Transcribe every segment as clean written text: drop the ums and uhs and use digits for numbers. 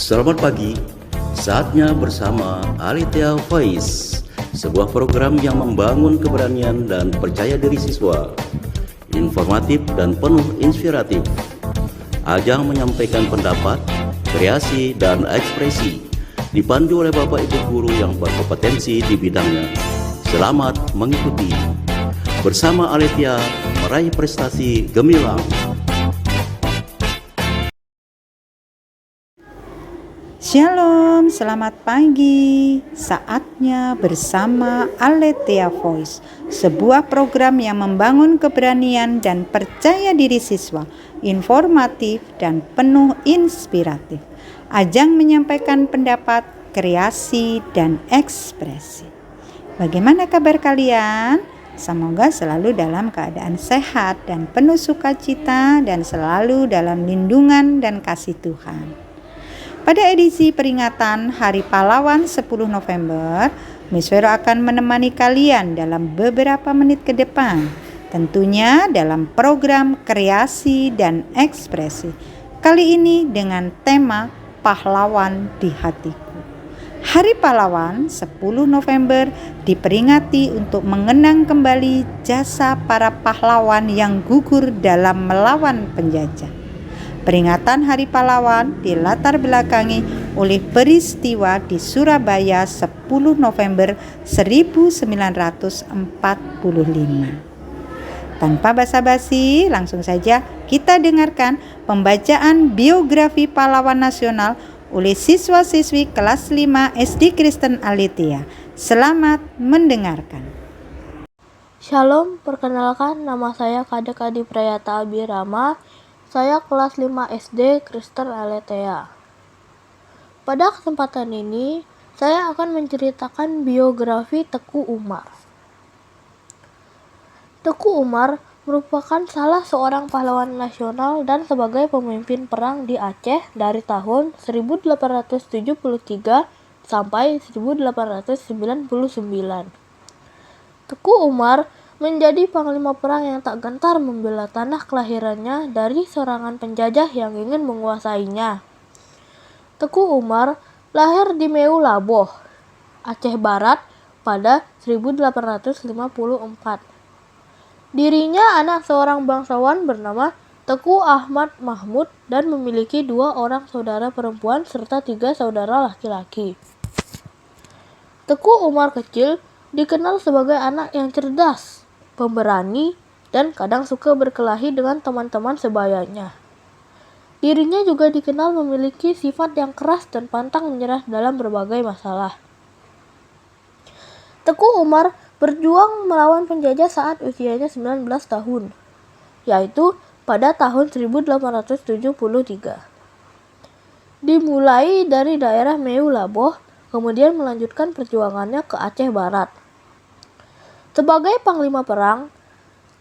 Selamat pagi, saatnya bersama Aletheia Voice, sebuah program yang membangun keberanian dan percaya diri siswa, informatif dan penuh inspiratif. Ajang menyampaikan pendapat, kreasi, dan ekspresi, dipandu oleh Bapak Ibu Guru yang berkompetensi di bidangnya. Selamat mengikuti. Bersama Aletheia, meraih prestasi gemilang. Shalom, selamat pagi. Saatnya bersama Aletheia Voice, sebuah program yang membangun keberanian dan percaya diri siswa, informatif dan penuh inspiratif. Ajang menyampaikan pendapat, kreasi, dan ekspresi. Bagaimana kabar kalian? Semoga selalu dalam keadaan sehat dan penuh sukacita dan selalu dalam lindungan dan kasih Tuhan. Pada edisi peringatan Hari Pahlawan 10 November, Miss Vero akan menemani kalian dalam beberapa menit ke depan, tentunya dalam program kreasi dan ekspresi. Kali ini dengan tema Pahlawan di Hatiku. Hari Pahlawan 10 November diperingati untuk mengenang kembali jasa para pahlawan yang gugur dalam melawan penjajah. Peringatan Hari Pahlawan dilatar belakangi oleh peristiwa di Surabaya 10 November 1945. Tanpa basa-basi, langsung saja kita dengarkan pembacaan biografi pahlawan nasional oleh siswa-siswi kelas 5 SD Kristen Aletheia. Selamat mendengarkan. Shalom, perkenalkan nama saya Kadek Adi Prayata Abirama. Saya kelas 5 SD Kristen Aletheia. Pada kesempatan ini, saya akan menceritakan biografi Teku Umar. Teku Umar merupakan salah seorang pahlawan nasional dan sebagai pemimpin perang di Aceh dari tahun 1873 sampai 1899. Teku Umar menjadi panglima perang yang tak gentar membela tanah kelahirannya dari serangan penjajah yang ingin menguasainya. Teku Umar lahir di Meu Laboh, Aceh Barat pada 1854. Dirinya anak seorang bangsawan bernama Teku Ahmad Mahmud dan memiliki 2 orang saudara perempuan serta 3 saudara laki-laki. Teku Umar kecil dikenal sebagai anak yang cerdas, pemberani, dan kadang suka berkelahi dengan teman-teman sebayanya. Dirinya juga dikenal memiliki sifat yang keras dan pantang menyerah dalam berbagai masalah. Teku Umar berjuang melawan penjajah saat usianya 19 tahun, yaitu pada tahun 1873. Dimulai dari daerah Meu Laboh, kemudian melanjutkan perjuangannya ke Aceh Barat. Sebagai panglima perang,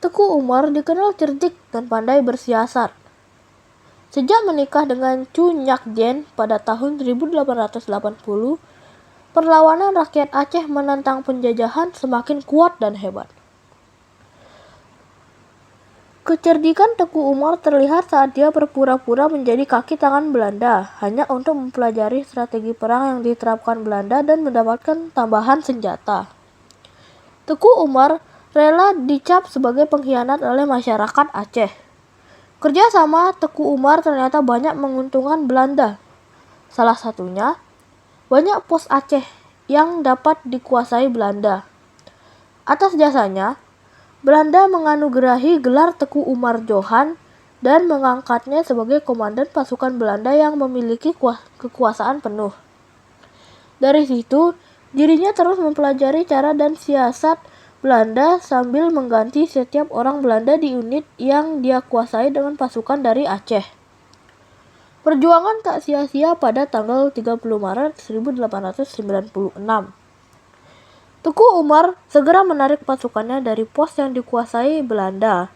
Teku Umar dikenal cerdik dan pandai bersiasat. Sejak menikah dengan Chu Nyak Dien pada tahun 1880, perlawanan rakyat Aceh menentang penjajahan semakin kuat dan hebat. Kecerdikan Teku Umar terlihat saat dia berpura-pura menjadi kaki tangan Belanda hanya untuk mempelajari strategi perang yang diterapkan Belanda dan mendapatkan tambahan senjata. Teku Umar rela dicap sebagai pengkhianat oleh masyarakat Aceh. Kerjasama Teku Umar ternyata banyak menguntungkan Belanda. Salah satunya, banyak pos Aceh yang dapat dikuasai Belanda. Atas jasanya, Belanda menganugerahi gelar Teku Umar Johan dan mengangkatnya sebagai komandan pasukan Belanda yang memiliki kekuasaan penuh. Dari situ, dirinya terus mempelajari cara dan siasat Belanda sambil mengganti setiap orang Belanda di unit yang dia kuasai dengan pasukan dari Aceh. Perjuangan tak sia-sia pada tanggal 30 Maret 1896. Teku Umar segera menarik pasukannya dari pos yang dikuasai Belanda.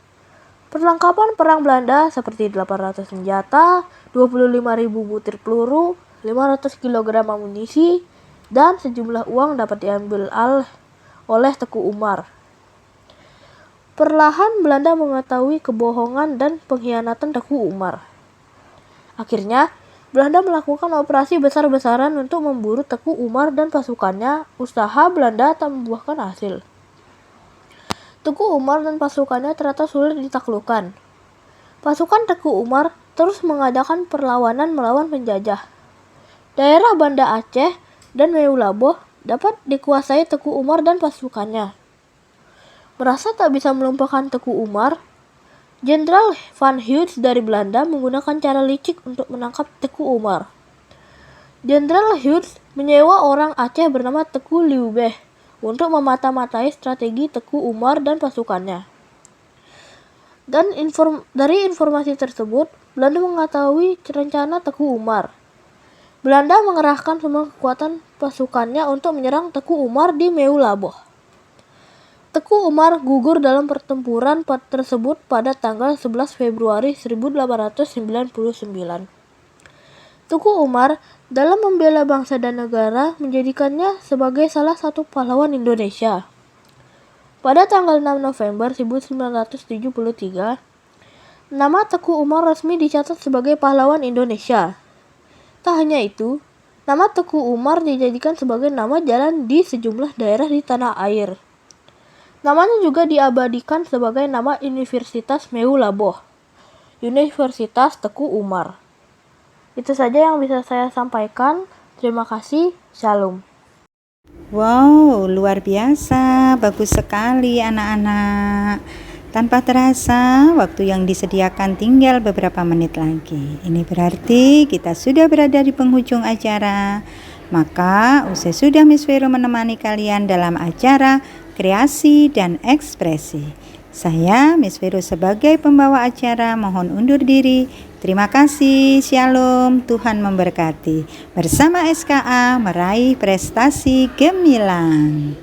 Perlengkapan perang Belanda seperti 800 senjata, 25.000 butir peluru, 500 kg amunisi, dan sejumlah uang dapat diambil oleh Teku Umar. Perlahan Belanda mengetahui kebohongan dan pengkhianatan Teku Umar. Akhirnya, Belanda melakukan operasi besar-besaran untuk memburu Teku Umar dan pasukannya. Usaha Belanda tak membuahkan hasil. Teku Umar dan pasukannya ternyata sulit ditaklukkan. Pasukan Teku Umar terus mengadakan perlawanan melawan penjajah. Daerah Banda Aceh dan Meulaboh dapat dikuasai Teku Umar dan pasukannya. Merasa tak bisa melumpahkan Teku Umar, Jenderal Van Hughes dari Belanda menggunakan cara licik untuk menangkap Teku Umar. Jenderal Hughes menyewa orang Aceh bernama Teku Liubeh untuk memata-matai strategi Teku Umar dan pasukannya. Dan dari informasi tersebut, Belanda mengetahui rencana Teku Umar. Belanda mengerahkan semua kekuatan pasukannya untuk menyerang Teku Umar di Meulaboh. Teku Umar gugur dalam pertempuran tersebut pada tanggal 11 Februari 1899. Teku Umar dalam membela bangsa dan negara menjadikannya sebagai salah satu pahlawan Indonesia. Pada tanggal 6 November 1973, nama Teku Umar resmi dicatat sebagai pahlawan Indonesia. Tak hanya itu, nama Teku Umar dijadikan sebagai nama jalan di sejumlah daerah di tanah air. Namanya juga diabadikan sebagai nama Universitas Meulaboh, Universitas Teku Umar. Itu saja yang bisa saya sampaikan. Terima kasih. Shalom. Wow, luar biasa, bagus sekali anak-anak. Tanpa terasa, waktu yang disediakan tinggal beberapa menit lagi. Ini berarti kita sudah berada di penghujung acara. Maka usai sudah Miss Vero menemani kalian dalam acara kreasi dan ekspresi. Saya, Miss Vero sebagai pembawa acara, mohon undur diri. Terima kasih, Shalom, Tuhan memberkati. Bersama SKA meraih prestasi gemilang.